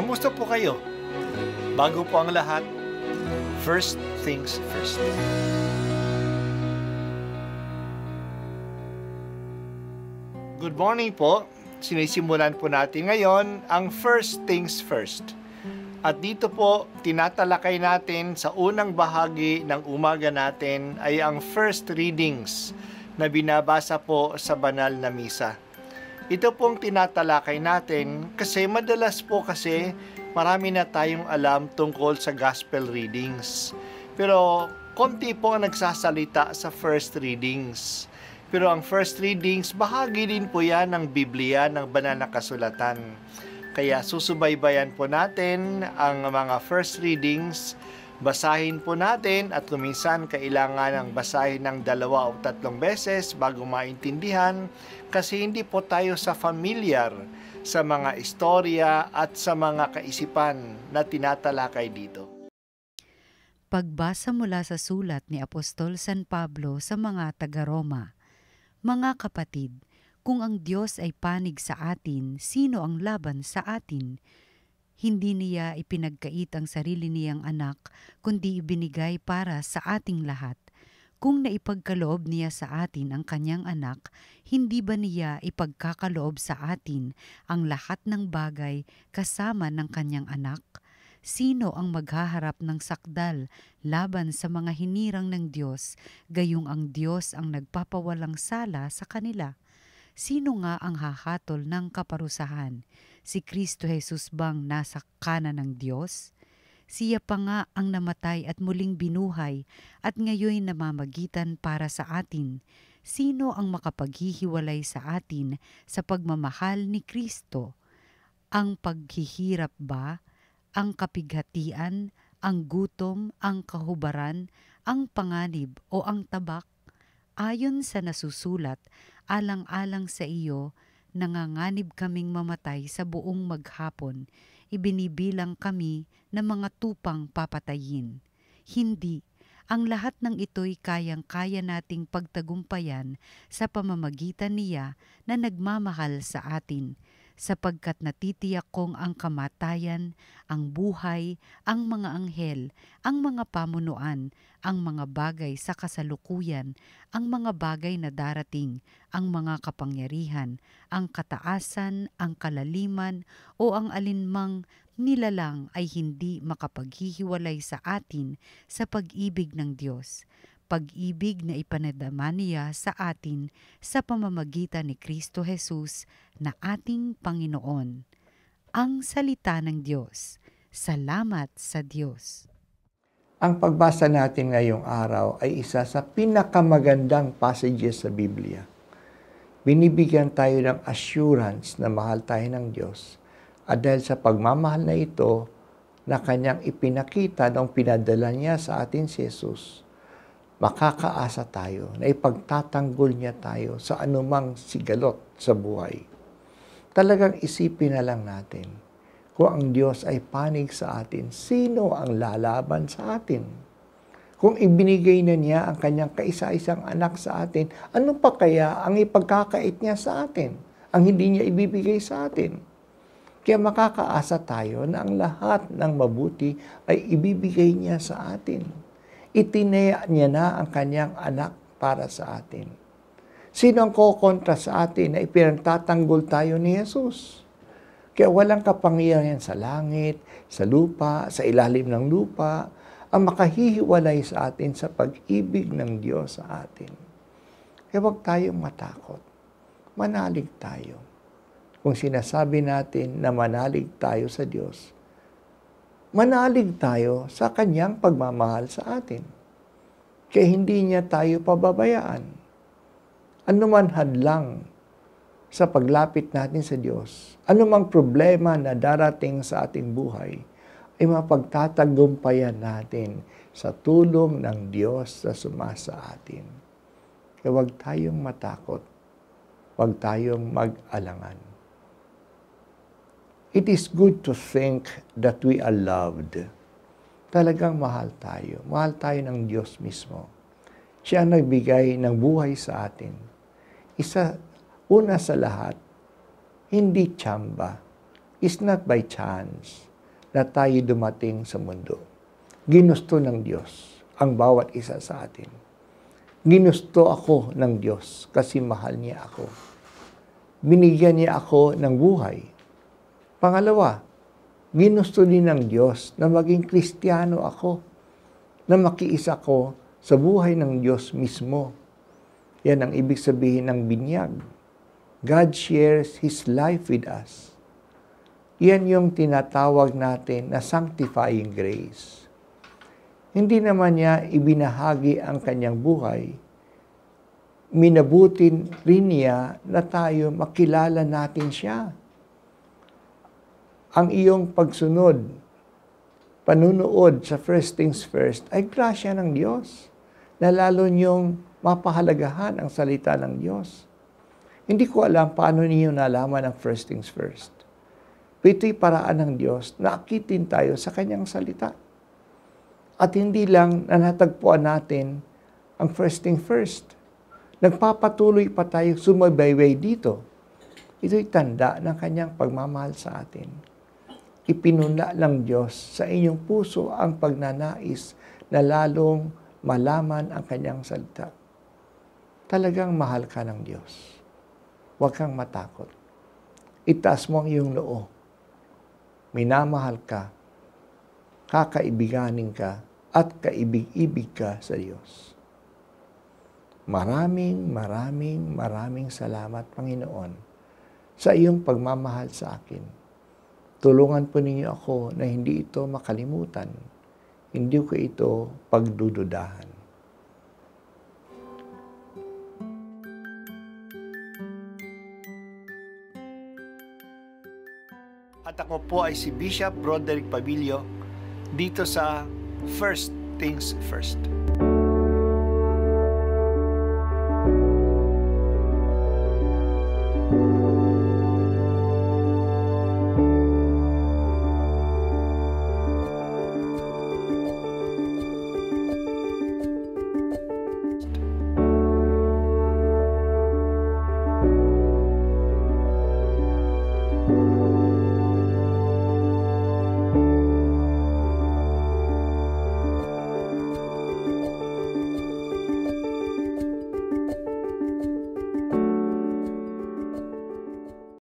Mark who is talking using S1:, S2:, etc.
S1: Kamusta po kayo? Bago po ang lahat, first things first. Good morning po. Sinisimulan po natin ngayon ang first things first. At dito po, tinatalakay natin sa unang bahagi ng umaga natin ay ang first readings na binabasa po sa banal na misa. Ito pong tinatalakay natin kasi madalas po kasi marami na tayong alam tungkol sa gospel readings. Pero konti po ang nagsasalita sa first readings. Pero ang first readings, bahagi din po yan ng Biblia, ng banal na kasulatan. Kaya susubaybayan po natin ang mga first readings, basahin po natin at kuminsan kailangan ng basahin ng 2 o 3 beses bago maintindihan kasi hindi po tayo familiar sa mga istorya at sa mga kaisipan na tinatalakay dito.
S2: Pagbasa mula sa sulat ni Apostol San Pablo sa mga taga-Roma. Mga kapatid, kung ang Diyos ay panig sa atin, sino ang laban sa atin? Hindi niya ipinagkait ang sarili niyang anak, kundi ibinigay para sa ating lahat. Kung naipagkaloob niya sa atin ang kanyang anak, hindi ba niya ipagkakaloob sa atin ang lahat ng bagay kasama ng kanyang anak? Sino ang maghaharap ng sakdal laban sa mga hinirang ng Diyos, gayong ang Diyos ang nagpapawalang sala sa kanila? Sino nga ang hahatol ng kaparusahan? Si Kristo Jesus bang nasa kanan ng Diyos? Siya pa nga ang namatay at muling binuhay at ngayon namamagitan para sa atin. Sino ang makapaghihiwalay sa atin sa pagmamahal ni Kristo? Ang paghihirap ba? Ang kapighatian, ang gutom, ang kahubaran, ang panganib o ang tabak? Ayon sa nasusulat, alang-alang sa iyo, nanganganib kaming mamatay sa buong maghapon, ibinibilang kami na mga tupang papatayin. Hindi, ang lahat ng ito'y kayang-kaya nating pagtagumpayan sa pamamagitan niya na nagmamahal sa atin, sapagkat natitiyak kong ang kamatayan, ang buhay, ang mga anghel, ang mga pamunuan, ang mga bagay sa kasalukuyan, ang mga bagay na darating, ang mga kapangyarihan, ang kataasan, ang kalaliman, o ang alinmang nilalang ay hindi makapaghihiwalay sa atin sa pag-ibig ng Diyos. Pag-ibig na ipanadama niya sa atin sa pamamagitan ni Kristo Jesus na ating Panginoon. Ang salita ng Diyos. Salamat sa Diyos.
S3: Ang pagbasa natin ngayong araw ay isa sa pinakamagandang passages sa Biblia. Binibigyan tayo ng assurance na mahal tayo ng Diyos. At dahil sa pagmamahal na ito, na kanyang ipinakita nung pinadala niya sa atin si Jesus, makakaasa tayo na ipagtatanggol niya tayo sa anumang sigalot sa buhay. Talagang isipin na lang natin, kung ang Diyos ay panig sa atin, sino ang lalaban sa atin? Kung ibinigay na niya ang kanyang kaisa-isang anak sa atin, ano pa kaya ang ipagkakait niya sa atin? Ang hindi niya ibibigay sa atin? Kaya makakaasa tayo na ang lahat ng mabuti ay ibibigay niya sa atin. Itinaya niya na ang kanyang anak para sa atin. Sino ang kukontra sa atin na ipinagtatanggol tayo ni Jesus? Kaya walang kapangyarihan sa langit, sa lupa, sa ilalim ng lupa, ang makahihiwalay sa atin sa pag-ibig ng Diyos sa atin. Kaya huwag tayong matakot. Manalig tayo. Kung sinasabi natin na manalig tayo sa Diyos, manalig tayo sa kanyang pagmamahal sa atin. Kaya hindi niya tayo pababayaan. Ano man hadlang sa paglapit natin sa Diyos, anumang problema na darating sa ating buhay, ay mapagtatagumpayan natin sa tulong ng Diyos na sumasa atin. Kaya huwag tayong matakot, huwag tayong mag-alangan. It is good to think that we are loved. Talagang mahal tayo. Mahal tayo ng Diyos mismo. Siya ang nagbigay ng buhay sa atin. Una sa lahat, hindi tsamba. It's not by chance. na tayo dumating sa mundo. Ginusto ng Diyos ang bawat isa sa atin. Ginusto ako ng Diyos kasi mahal niya ako. Binigyan niya ako ng buhay. Pangalawa, ginusto din ng Diyos na maging Kristiyano ako, na makiisa ko sa buhay ng Diyos mismo. Yan ang ibig sabihin ng binyag. God shares His life with us. Yan yung tinatawag natin na sanctifying grace. Hindi naman niya ibinahagi ang kanyang buhay. Minabutin rin niya na tayo makilala natin siya. Ang iyong pagsunod, panunood sa first things first ay grasya ng Diyos na lalo niyong mapahalagahan ang salita ng Diyos. Hindi ko alam paano niyo nalaman ang first things first. Ito'y paraan ng Diyos na akitin tayo sa kanyang salita. At hindi lang na natagpuan natin ang first thing first. Nagpapatuloy pa tayo sumabayway dito. Ito'y tanda ng kanyang pagmamahal sa atin. Ipinuna ng Diyos sa inyong puso ang pagnanais na lalong malaman ang kanyang salita. Talagang mahal ka ng Diyos. Huwag kang matakot. Itaas mo ang iyong noo. Minamahal ka, kakaibiganin ka, at kaibig-ibig ka sa Diyos. Maraming salamat, Panginoon, sa iyong pagmamahal sa akin. Tulungan po ninyo ako na hindi ito makalimutan. Hindi ko ito pagdududahan.
S1: At ako po ay si Bishop Broderick Pabilio dito sa First Things First.